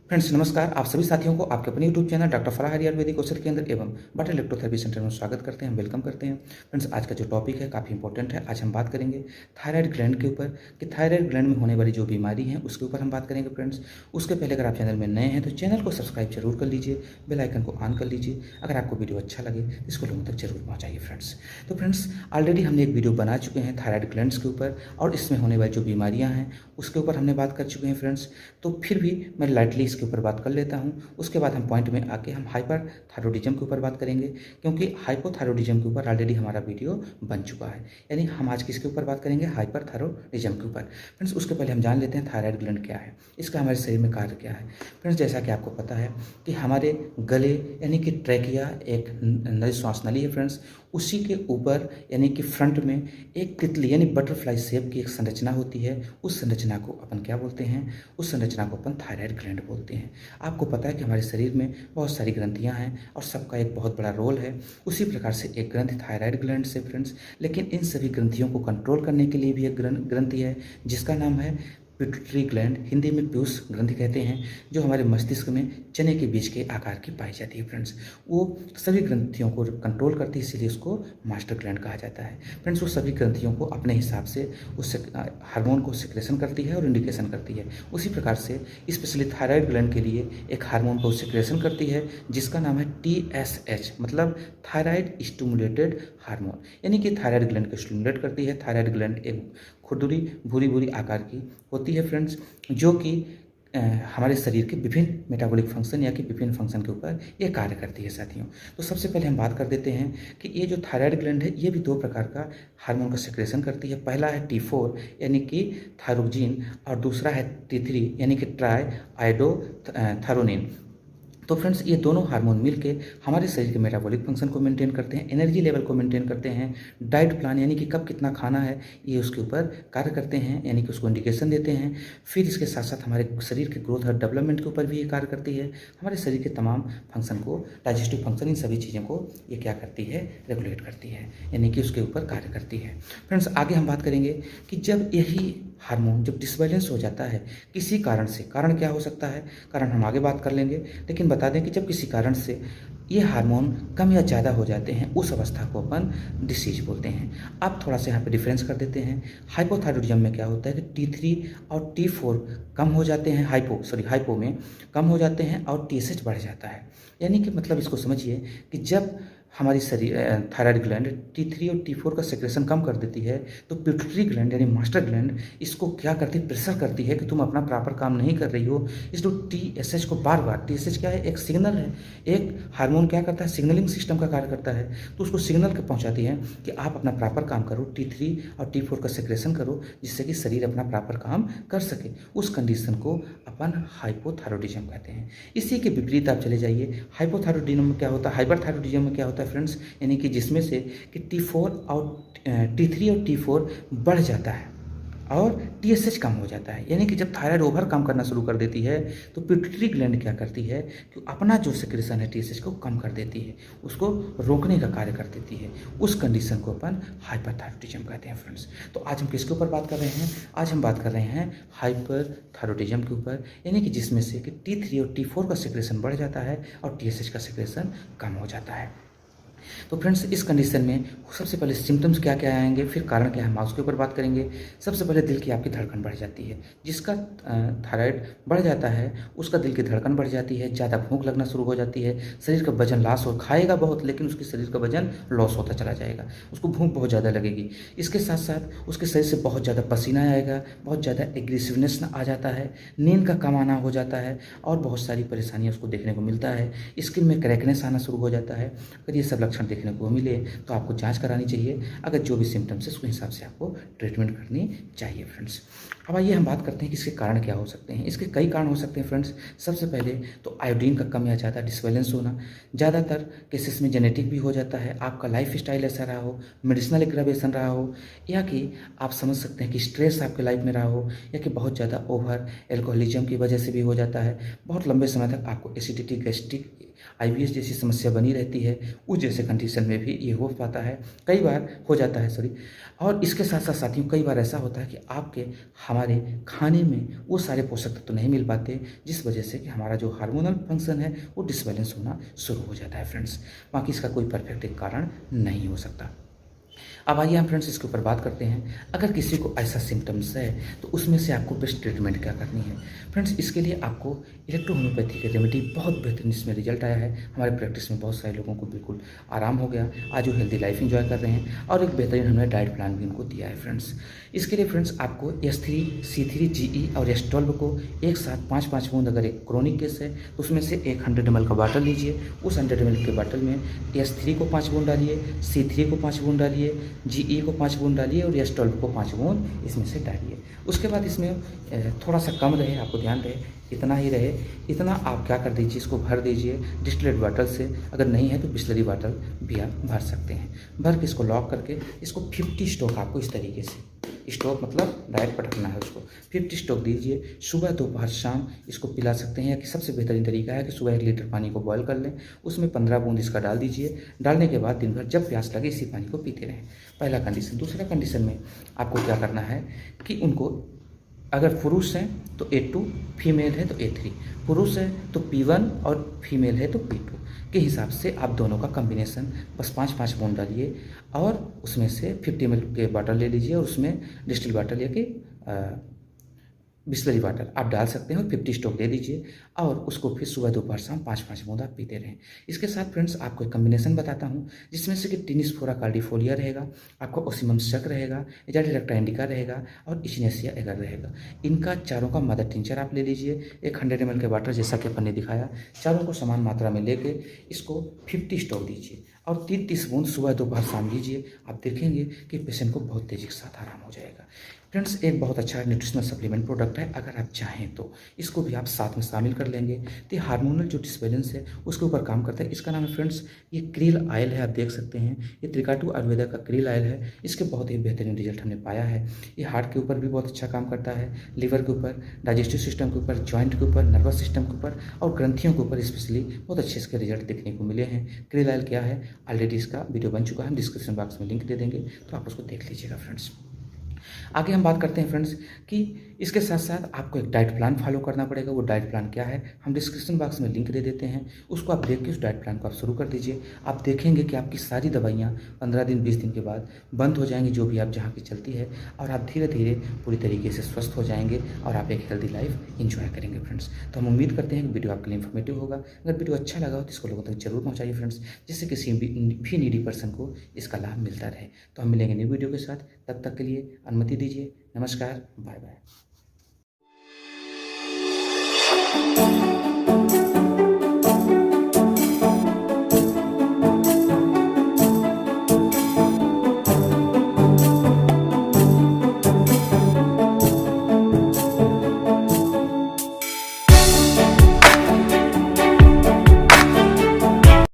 Friends नमस्कार। आप सभी साथियों को आपके अपने यूट्यूब चैनल डॉक्टर फलाह आयुर्वेदिक औषध केंद्र एवं बटर इलेक्ट्रोथेरेपी सेंटर में स्वागत करते हैं, वेलकम करते हैं। फ्रेंड्स आज का जो टॉपिक है काफ़ी इंपॉर्टेंट है। आज हम बात करेंगे थायराइड ग्लैंड के ऊपर कि थायराइड ग्लैंड में होने वाली जो बीमारी है उसके ऊपर हम बात करेंगे। फ्रेंड्स उसके पहले अगर आप चैनल में नए हैं तो चैनल को सब्सक्राइब जरूर कर लीजिए, बेल आइकन को ऑन कर लीजिए। अगर आपको वीडियो अच्छा लगे तो इसको लोगों तक जरूर पहुँचाइए। फ्रेंड्स ऑलरेडी हमने एक वीडियो बना चुके हैं थायराइड ग्लैंड्स के ऊपर और इसमें होने वाली जो बीमारियाँ हैं उसके ऊपर हमने बात कर चुके हैं। फ्रेंड्स तो फिर भी मैं लाइटली इसके ऊपर बात कर लेता हूँ। उसके बाद हम पॉइंट में आके हम हाइपर थायरॉइडिज्म के ऊपर बात करेंगे, क्योंकि हाइपोथायरॉइडिज्म के ऊपर ऑलरेडी हमारा वीडियो बन चुका है। यानी हम आज किसके ऊपर बात करेंगे? हाइपर थायरॉइडिज्म के ऊपर। फ्रेंड्स उसके पहले हम जान लेते हैं थायराइड ग्लैंड क्या है, इसका हमारे शरीर में कार्य क्या है। फ्रेंड्स जैसा कि आपको पता है कि हमारे गले यानी कि ट्रैकिया एक नली श्वास नली है। फ्रेंड्स उसी के ऊपर यानी कि फ्रंट में एक तितली यानी बटरफ्लाई शेप की एक संरचना होती है। उस संरचना को अपन क्या बोलते हैं? उस संरचना को अपन थायराइड ग्लैंड बोलते हैं। आपको पता है कि हमारे शरीर में बहुत सारी ग्रंथियां हैं और सबका एक बहुत बड़ा रोल है। उसी प्रकार से एक ग्रंथि थायराइड ग्लैंड से फ्रेंड्स, लेकिन इन सभी ग्रंथियों को कंट्रोल करने के लिए भी एक ग्रंथि है जिसका नाम है पिट्यूटरी ग्लैंड, हिंदी में पीयूष ग्रंथि कहते हैं, जो हमारे मस्तिष्क में चने के बीज के आकार की पाई जाती है। फ्रेंड्स वो सभी ग्रंथियों को कंट्रोल करती है, इसीलिए उसको मास्टर ग्लैंड कहा जाता है। फ्रेंड्स वो सभी ग्रंथियों को अपने हिसाब से उस हार्मोन को सिक्रेशन करती है और इंडिकेशन करती है। उसी प्रकार से स्पेशली थायराइड ग्लैंड के लिए एक हार्मोन को सिक्रेशन करती है जिसका नाम है TSH, मतलब थायराइड स्टिमुलेटेड हार्मोन, यानी कि थायराइड ग्लैंड को स्टिमुलेट करती है। थायराइड ग्लैंड एक खुरदुरी भूरी भूरी आकार की होती है फ्रेंड्स, जो कि हमारे शरीर के विभिन्न मेटाबॉलिक फंक्शन या कि विभिन्न फंक्शन के ऊपर ये कार्य करती है साथियों। तो सबसे पहले हम बात कर देते हैं कि ये जो थायराइड ग्लैंड है ये भी दो प्रकार का हार्मोन का सिक्रेशन करती है। पहला है T4 यानी कि थायरोक्सिन और दूसरा है T3 यानी कि ट्राई आयोडोथायरोनिन। तो फ्रेंड्स ये दोनों हार्मोन मिलके हमारे शरीर के मेटाबॉलिक फंक्शन को मेंटेन करते हैं, एनर्जी लेवल को मेंटेन करते हैं, डाइट प्लान यानी कि कब कितना खाना है ये उसके ऊपर कार्य करते हैं, यानी कि उसको इंडिकेशन देते हैं। फिर इसके साथ साथ हमारे शरीर के ग्रोथ और डेवलपमेंट के ऊपर भी ये कार्य करती है। हमारे शरीर के तमाम फंक्शन को, डाइजेस्टिव फंक्शन, इन सभी चीज़ों को ये क्या करती है? रेगुलेट करती है, यानी कि उसके ऊपर कार्य करती है। फ्रेंड्स आगे हम बात करेंगे कि जब यही हार्मोन जब डिसबैलेंस हो जाता है किसी कारण से, कारण क्या हो सकता है, कारण हम आगे बात कर लेंगे, लेकिन बता दें कि जब किसी कारण से ये हार्मोन कम या ज़्यादा हो जाते हैं उस अवस्था को अपन डिसीज बोलते हैं। अब थोड़ा सा यहाँ पे डिफरेंस कर देते हैं। हाइपोथायरॉइडिज्म में क्या होता है कि T3 और T4 कम हो जाते हैं, हाइपो में कम हो जाते हैं और TSH बढ़ जाता है। यानी कि मतलब इसको समझिए कि जब हमारी शरीर थायराइड ग्लैंड T3 और T4 का सेक्रेशन कम कर देती है तो पिट्यूटरी ग्लैंड यानी मास्टर ग्लैंड इसको क्या करती है? प्रेशर करती है कि तुम अपना प्रॉपर काम नहीं कर रही हो। इसलिए TSH को बार बार, TSH क्या है? एक सिग्नल है, एक हार्मोन क्या करता है? सिग्नलिंग सिस्टम का कार्य करता है। तो उसको सिग्नल पहुंचाती है कि आप अपना प्रॉपर काम करो, T3 और T4 का सेक्रेशन करो, जिससे कि शरीर अपना प्रॉपर काम कर सके। उस कंडीशन को अपन हाइपोथायरॉइडिज्म कहते हैं। इसी के विपरीत आप चले जाइए, हाइपोथायरॉइडिज्म में क्या होता है, हाइपरथायरॉइडिज्म में क्या होता है फ्रेंड्स, यानी कि जिसमें से कि T4 और T3 और T4 बढ़ जाता है और TSH कम हो जाता है। यानी कि जब थायराइड ओवर काम करना शुरू कर देती है तो पिट्यूटरी ग्लैंड क्या करती है कि अपना जो सिक्रेशन है TSH को कम कर देती है, उसको रोकने का कार्य कर देती है। उस कंडीशन को अपन हाइपरथायरॉइडिज्म कहते हैं। फ्रेंड्स तो आज हम किसके ऊपर बात कर रहे हैं? आज हम बात कर रहे हैं हाइपरथायरॉइडिज्म के ऊपर, यानी कि जिसमें से कि T3 और T4 का सिक्रेशन बढ़ जाता है और TSH का सिक्रेशन कम हो जाता है। तो फ्रेंड्स इस कंडीशन में सबसे पहले सिम्टम्स क्या क्या आएंगे, फिर कारण क्या है, हम उसके ऊपर बात करेंगे। सबसे पहले दिल की आपकी धड़कन बढ़ जाती है। जिसका थायराइड बढ़ जाता है उसका दिल की धड़कन बढ़ जाती है, ज़्यादा भूख लगना शुरू हो जाती है, शरीर का वजन लॉस हो, खाएगा बहुत लेकिन उसके शरीर का वजन लॉस होता चला जाएगा, उसको भूख बहुत ज़्यादा लगेगी। इसके साथ साथ उसके शरीर से बहुत ज़्यादा पसीना आएगा, बहुत ज़्यादा एग्रेसिवनेस आ जाता है, नींद का कम आना हो जाता है और बहुत सारी परेशानियाँ उसको देखने को मिलता है। स्किन में क्रैकनेस आना शुरू हो जाता है। अगर ये सब लक्षण देखने को मिले तो आपको जांच करानी चाहिए। अगर जो भी सिम्टम्स है उसके हिसाब से आपको ट्रीटमेंट करनी चाहिए। फ्रेंड्स अब आइए हम बात करते हैं कि इसके कारण क्या हो सकते हैं। इसके कई कारण हो सकते हैं फ्रेंड्स। सबसे पहले तो आयोडीन का कम या ज़्यादा डिसबैलेंस होना, ज़्यादातर केसेस में जेनेटिक भी हो जाता है, आपका लाइफ स्टाइल ऐसा रहा हो, मेडिसिनल एग्रावेशन रहा हो, या कि आप समझ सकते हैं कि स्ट्रेस आपके लाइफ में रहा हो, या कि बहुत ज़्यादा ओवर एल्कोहलिज्म की वजह से भी हो जाता है। बहुत लंबे समय तक आपको एसिडिटी, गैस्ट्रिक, IBS जैसी समस्या बनी रहती है, उस जैसे जैसे कंडीशन में भी ये हो पाता है, कई बार हो जाता है, सॉरी। और इसके साथ साथ साथियों कई बार ऐसा होता है कि आपके हमारे खाने में वो सारे पोषक तत्व नहीं मिल पाते, जिस वजह से कि हमारा जो हार्मोनल फंक्शन है वो डिसबैलेंस होना शुरू हो जाता है फ्रेंड्स। बाकी इसका कोई परफेक्ट एक कारण नहीं हो सकता। अब आइए हम फ्रेंड्स इसके ऊपर बात करते हैं। अगर किसी को ऐसा सिम्टम्स है तो उसमें से आपको बेस्ट ट्रीटमेंट क्या करनी है। फ्रेंड्स इसके लिए आपको इलेक्ट्रो होम्योपैथी की रेमेडी बहुत बेहतरीन इसमें रिजल्ट आया है। हमारे प्रैक्टिस में बहुत सारे लोगों को बिल्कुल आराम हो गया, आज वो हेल्दी लाइफ एंजॉय कर रहे हैं और एक बेहतरीन हमने डाइट प्लान भी उनको दिया है फ्रेंड्स। इसके लिए फ्रेंड्स आपको S3, C3, GE और S12 को एक साथ 5-5 बूंद, अगर एक क्रोनिक केस है तो उसमें से एक 100 ml का बाटल लीजिए। उस 100 ml के बाटल में S3 को 5 बूंद डालिए, C3 को 5 बूंद डालिए, GE को 5 बूंद डालिए और S12 को 5 बूंद इसमें से डालिए। उसके बाद इसमें थोड़ा सा कम रहे, आपको ध्यान रहे इतना ही रहे, इतना आप क्या कर दीजिए, इसको भर दीजिए डिस्टिलेट वाटर से। अगर नहीं है तो बिस्लरी वाटर भी आप भर सकते हैं। भर के इसको लॉक करके इसको 50 स्ट्रोक आपको इस तरीके से, स्ट्रोक मतलब डायरेक्ट पटकना है उसको, 50 स्ट्रोक दीजिए। सुबह दोपहर शाम इसको पिला सकते हैं, या कि सबसे बेहतरीन तरीका है कि सुबह 1 लीटर पानी को बॉयल कर लें, उसमें 15 बूंद इसका डाल दीजिए। डालने के बाद दिन भर जब प्यास लगे इसी पानी को पीते रहें। पहला कंडीशन। दूसरा कंडीशन में आपको क्या करना है कि उनको, अगर पुरुष हैं तो A2, फीमेल है तो A3, पुरुष है तो P1 और फीमेल है तो P2 के हिसाब से आप दोनों का कॉम्बिनेशन बस 5-5 बूंद डालिए और उसमें से 50 ml के बॉटल ले लीजिए और उसमें डिस्टिल वाटर या कि बिस्लरी वाटर आप डाल सकते हैं और 50 स्ट्रोक दे दीजिए और उसको फिर सुबह दोपहर शाम 5-5 बूंद आप पीते रहें। इसके साथ फ्रेंड्स आपको एक कम्बिनेशन बताता हूँ जिसमें से कि टिनिस्फोरा कार्डिफोलिया रहेगा, आपका ओसिमम शक रहेगा, एजाडिरेक्टा इंडिका रहेगा और इचिनेसिया एगर रहेगा। इनका चारों का मदर टिंचर आप ले लीजिए, एक 100 ml के वाटर जैसा कि अपन ने दिखाया, चारों को समान मात्रा में लेके इसको 50 स्ट्रोक दीजिए और 30 बूंद सुबह दोपहर शाम लीजिए। आप देखेंगे कि पेशेंट को बहुत तेज़ी के साथ आराम हो जाएगा। फ्रेंड्स एक बहुत अच्छा न्यूट्रिशनल सप्लीमेंट प्रोडक्ट है, अगर आप चाहें तो इसको भी आप साथ में शामिल कर लेंगे तो ये हार्मोनल जो डिसबैलेंस है उसके ऊपर काम करता है। इसका नाम है फ्रेंड्स, ये क्रील ऑयल है, आप देख सकते हैं ये त्रिकाटु आयुर्वेदा का क्रील ऑयल है। इसके बहुत ही बेहतरीन रिजल्ट हमने पाया है। ये हार्ट के ऊपर भी बहुत अच्छा काम करता है, लिवर के ऊपर, डाइजेस्टिव सिस्टम के ऊपर, जॉइंट के ऊपर, नर्वस सिस्टम के ऊपर और ग्रंथियों के ऊपर स्पेशली बहुत अच्छे इसके रिजल्ट देखने को मिले हैं। क्रील ऑयल क्या है, ऑलरेडी इसका वीडियो बन चुका है, हम डिस्क्रिप्शन बॉक्स में लिंक दे देंगे तो आप उसको देख लीजिएगा फ्रेंड्स। आगे हम बात करते हैं फ्रेंड्स कि इसके साथ साथ आपको एक डाइट प्लान फॉलो करना पड़ेगा। वो डाइट प्लान क्या है हम डिस्क्रिप्शन बॉक्स में लिंक दे देते हैं, उसको आप देख के उस डाइट प्लान को आप शुरू कर दीजिए। आप देखेंगे कि आपकी सारी दवाइयाँ 15 दिन 20 दिन के बाद बंद हो जाएंगी, जो भी आप जहाँ की चलती है, और आप धीरे धीरे पूरी तरीके से स्वस्थ हो जाएंगे और आप एक हेल्दी लाइफ इंजॉय करेंगे फ्रेंड्स। तो हम उम्मीद करते हैं कि वीडियो आपके लिए इन्फॉर्मेटिव होगा। अगर वीडियो अच्छा लगा हो तो इसको लोगों तक जरूर पहुँचाइए फ्रेंड्स, जिससे किसी भी नीडी पर्सन को इसका लाभ मिलता रहे। तो हम मिलेंगे न्यू वीडियो के साथ, तब तक के लिए अनुमति दीजिए। नमस्कार, बाय बाय।